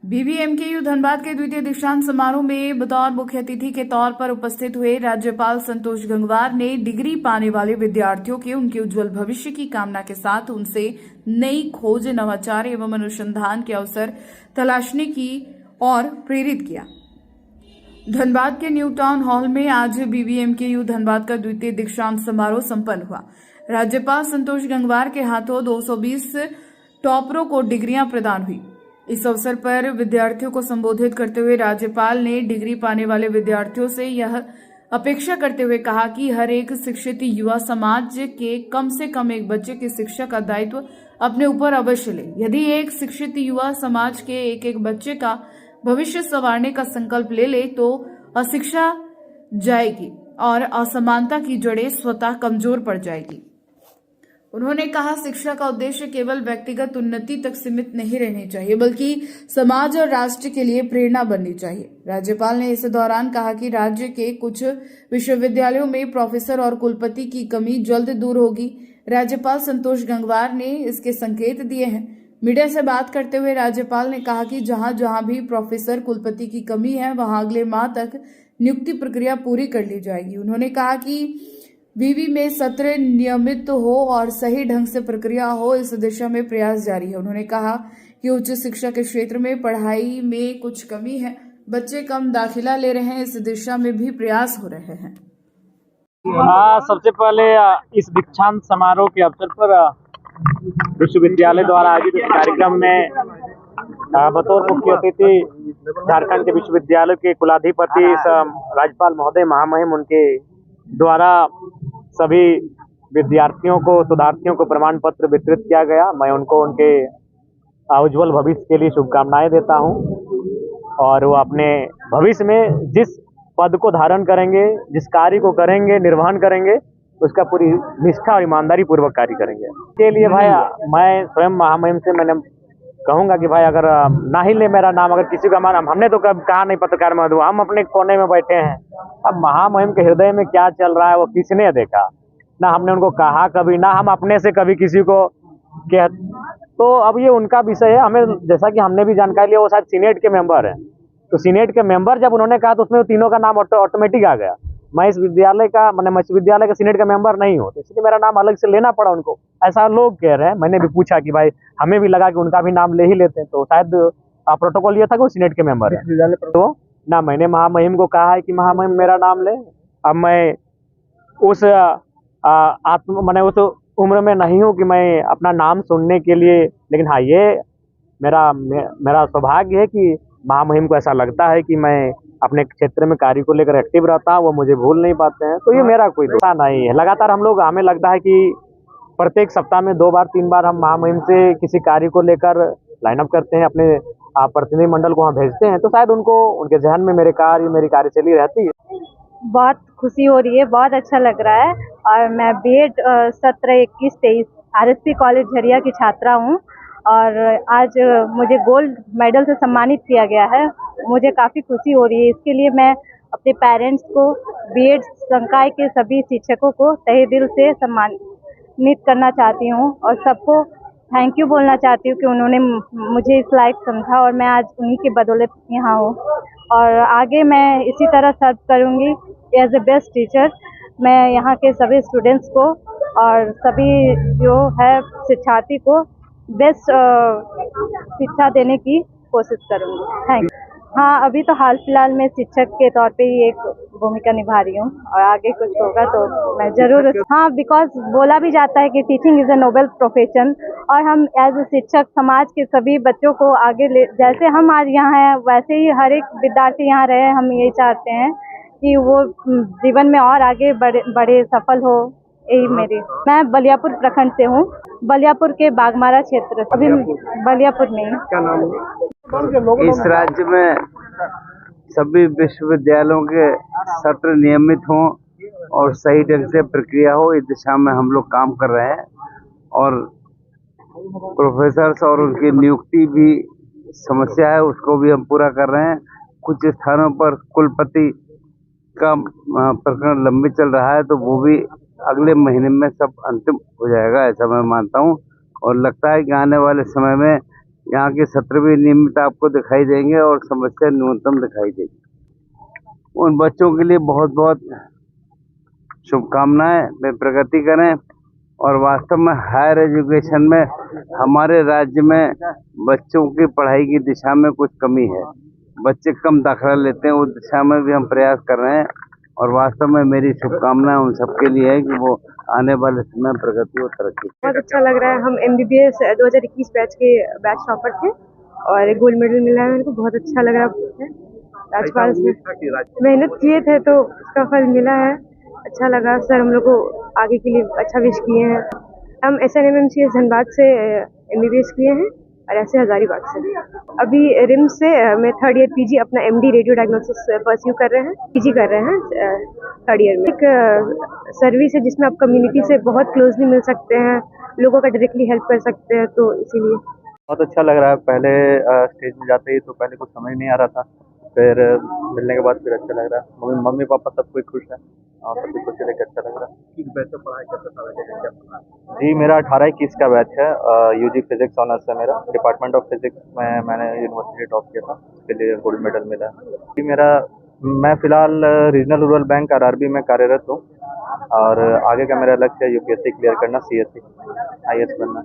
BBMKU Dhanbad के द्वितीय दीक्षांत समारोह में बतौर मुख्य अतिथि के तौर पर उपस्थित हुए राज्यपाल संतोष गंगवार ने डिग्री पाने वाले विद्यार्थियों के उनके उज्जवल भविष्य की कामना के साथ उनसे नई खोज, नवाचार एवं अनुसंधान के अवसर तलाशने की ओर प्रेरित किया। धनबाद के न्यू टाउन हॉल में आज बीबीएमकेयू धनबाद का द्वितीय दीक्षांत समारोह संपन्न हुआ। राज्यपाल संतोष गंगवार के हाथों 220 टॉपरों को डिग्रियां प्रदान हुई। इस अवसर पर विद्यार्थियों को संबोधित करते हुए राज्यपाल ने डिग्री पाने वाले विद्यार्थियों से यह अपेक्षा करते हुए कहा कि हर एक शिक्षित युवा समाज के कम से कम एक बच्चे की शिक्षा का दायित्व अपने ऊपर अवश्य ले। यदि एक शिक्षित युवा समाज के एक बच्चे का भविष्य संवारने का संकल्प ले ले तो अशिक्षा जाएगी और असमानता की जड़ें स्वतः कमजोर पड़ जाएगी। उन्होंने कहा, शिक्षा का उद्देश्य केवल व्यक्तिगत उन्नति तक सीमित नहीं रहनी चाहिए बल्कि समाज और राष्ट्र के लिए प्रेरणा बननी चाहिए। राज्यपाल ने इस दौरान कहा कि राज्य के कुछ विश्वविद्यालयों में प्रोफेसर और कुलपति की कमी जल्द दूर होगी। राज्यपाल संतोष गंगवार ने इसके संकेत दिए हैं। मीडिया से बात करते हुए राज्यपाल ने कहा कि जहां जहां भी प्रोफेसर कुलपति की कमी है वहां अगले माह तक नियुक्ति प्रक्रिया पूरी कर ली जाएगी। उन्होंने कहा कि विवि में सत्र नियमित हो और सही ढंग से प्रक्रिया हो, इस दिशा में प्रयास जारी है। उन्होंने कहा कि उच्च शिक्षा के क्षेत्र में पढ़ाई में कुछ कमी है, बच्चे कम दाखिला ले रहे हैं, इस दिशा में भी प्रयास हो रहे हैं। सबसे पहले इस दीक्षांत समारोह के अवसर पर विश्वविद्यालय द्वारा आयोजित कार्यक्रम में बतौर मुख्य अतिथि झारखंड के विश्वविद्यालय के कुलाधिपति राज्यपाल महोदय महामहिम उनके द्वारा सभी विद्यार्थियों को, शोधार्थियों को प्रमाण पत्र वितरित किया गया। मैं उनको उनके उज्जवल भविष्य के लिए शुभकामनाएं देता हूं और वो अपने भविष्य में जिस पद को धारण करेंगे, जिस कार्य को करेंगे, निर्वहन करेंगे, उसका पूरी निष्ठा और ईमानदारी पूर्वक कार्य करेंगे। इसके लिए भाई मैं स्वयं महामहिम से मैंने कहूंगा कि भाई अगर ना ही ले मेरा नाम, अगर किसी का नाम, हमने तो कभी कहा नहीं पत्रकार महोदय, हम अपने कोने में बैठे हैं। अब महामहिम के हृदय में क्या चल रहा है वो किसने देखा? ना हमने उनको कहा कभी, ना हम अपने से कभी किसी को कह। तो अब ये उनका विषय है। हमें जैसा कि हमने भी जानकारी लिया, वो शायद सीनेट के मेंबर है, तो सीनेट के मेंबर जब उन्होंने कहा तो उसमें तीनों का नाम ऑटोमेटिक आ गया। मैं इस विद्यालय का, मैंने विश्वविद्यालय का सीनेट का मेंबर नहीं हूँ, तो इसलिए मेरा नाम अलग से लेना पड़ा उनको, ऐसा लोग कह रहे हैं। मैंने भी पूछा कि भाई हमें भी लगा कि उनका भी नाम ले ही लेते हैं, तो शायद प्रोटोकॉल ये था कि वो सीनेट के मेंबर है। तो ना मैंने महामहिम को कहा है कि महामहिम मेरा नाम ले। अब मैं उस मैंने उस उम्र में नहीं हूँ कि मैं अपना नाम सुनने के लिए, लेकिन हाँ ये मेरा सौभाग्य है कि महामहिम को ऐसा लगता है कि मैं अपने क्षेत्र में कार्य को लेकर एक्टिव रहता हूँ, वो मुझे भूल नहीं पाते हैं। तो ये मेरा कोई दोष नहीं है। लगातार हमें लगता है कि प्रत्येक सप्ताह में 2 बार 3 बार हम महामहिम से किसी कार्य को लेकर लाइनअप करते हैं, अपने प्रतिनिधि मंडल को वहाँ भेजते हैं, तो शायद उनके जहन में मेरी कार्यशैली रहती है। बहुत खुशी हो रही है, बहुत अच्छा लग रहा है। और मैं बीएड सत्र 21-23 आरएसपी कॉलेज झरिया की छात्रा हूँ और आज मुझे गोल्ड मेडल से सम्मानित किया गया है। मुझे काफ़ी खुशी हो रही है। इसके लिए मैं अपने पेरेंट्स को, बीएड संकाय के सभी शिक्षकों को तहे दिल से सम्मानित करना चाहती हूँ और सबको थैंक यू बोलना चाहती हूँ कि उन्होंने मुझे इस लायक समझा और मैं आज उन्हीं की बदौलत यहाँ हूँ और आगे मैं इसी तरह सर्व करूँगी एज ए बेस्ट टीचर। मैं यहाँ के सभी स्टूडेंट्स को और सभी जो है शिक्षार्थी को बेस्ट शिक्षा देने की कोशिश करूँगी। Thank you. हाँ, अभी तो हाल फिलहाल में शिक्षक के तौर पे ही एक भूमिका निभा रही हूँ और आगे कुछ होगा तो मैं जरूर, हाँ, बिकॉज बोला भी जाता है कि teaching is a noble profession और हम एज ए शिक्षक समाज के सभी बच्चों को आगे ले, जैसे हम आज यहाँ हैं वैसे ही हर एक विद्यार्थी यहाँ रहे। हम यही चाहते हैं कि वो जीवन में और आगे बढ़े सफल हो। यही मैं बलियापुर प्रखंड से हूँ, बलियापुर के बागमारा क्षेत्र, अभी बलियापुर में। क्या नाम है? इस राज्य में सभी विश्वविद्यालयों के सत्र नियमित हों और सही ढंग से प्रक्रिया हो, इस दिशा में हम लोग काम कर रहे हैं और प्रोफेसर्स और उनकी नियुक्ति भी समस्या है, उसको भी हम पूरा कर रहे हैं। कुछ स्थानों पर कुलपति का प्रकरण लंबित चल रहा है, तो वो भी अगले महीने में सब अंतिम हो जाएगा, ऐसा मैं मानता हूँ। और लगता है कि आने वाले समय में यहाँ के सत्र भी नियमित आपको दिखाई देंगे और समस्या न्यूनतम दिखाई देगी। उन बच्चों के लिए बहुत बहुत शुभकामनाएं, वे प्रगति करें और वास्तव में हायर एजुकेशन में हमारे राज्य में बच्चों की पढ़ाई की दिशा में कुछ कमी है, बच्चे कम दाखिला लेते हैं, उस दिशा में भी हम प्रयास कर रहे हैं और वास्तव में मेरी शुभकामनाएं उन सबके लिए है कि वो आने वाले समय में प्रगति और तरक्की। बहुत अच्छा लग रहा है। हम MBBS 2021 बैच के बैच टॉपर थे और गोल्ड मेडल मिला है मेरे को, बहुत अच्छा लग रहा है। राज्यपाल से मेहनत किए थे तो उसका फल मिला है, अच्छा लगा। सर हम लोग को आगे के लिए अच्छा विश किए हैं। हम SNMMCS धनबाद से MBBS किए हैं और ऐसे हजारीबाग से। अभी रिम्स से मैं 3rd ईयर PG अपना MD रेडियो डायग्नोसिस परस्यू कर रहे हैं, PG कर रहे हैं 3rd ईयर में। एक सर्विस है जिसमें आप कम्युनिटी से बहुत क्लोजली मिल सकते हैं, लोगों का डायरेक्टली हेल्प कर सकते हैं, तो इसीलिए बहुत अच्छा लग रहा है। पहले स्टेज में जाते ही तो पहले कुछ समझ नहीं आ रहा था, फिर मिलने के बाद फिर अच्छा लग रहा है। मम्मी पापा सब कोई खुश है और सभी कुछ लेकर अच्छा लग रहा है। जी मेरा 18-21 का बैच है। UG फिजिक्स ऑनर्स है मेरा। डिपार्टमेंट ऑफ फिजिक्स में मैंने यूनिवर्सिटी टॉप किया था, उसके लिए गोल्ड मेडल मिला है। जी मैं फ़िलहाल रीजनल रूरल बैंक RRB में कार्यरत हूँ और आगे का मेरा लक्ष्य है UPSC क्लियर करना, CSC IAS बनना।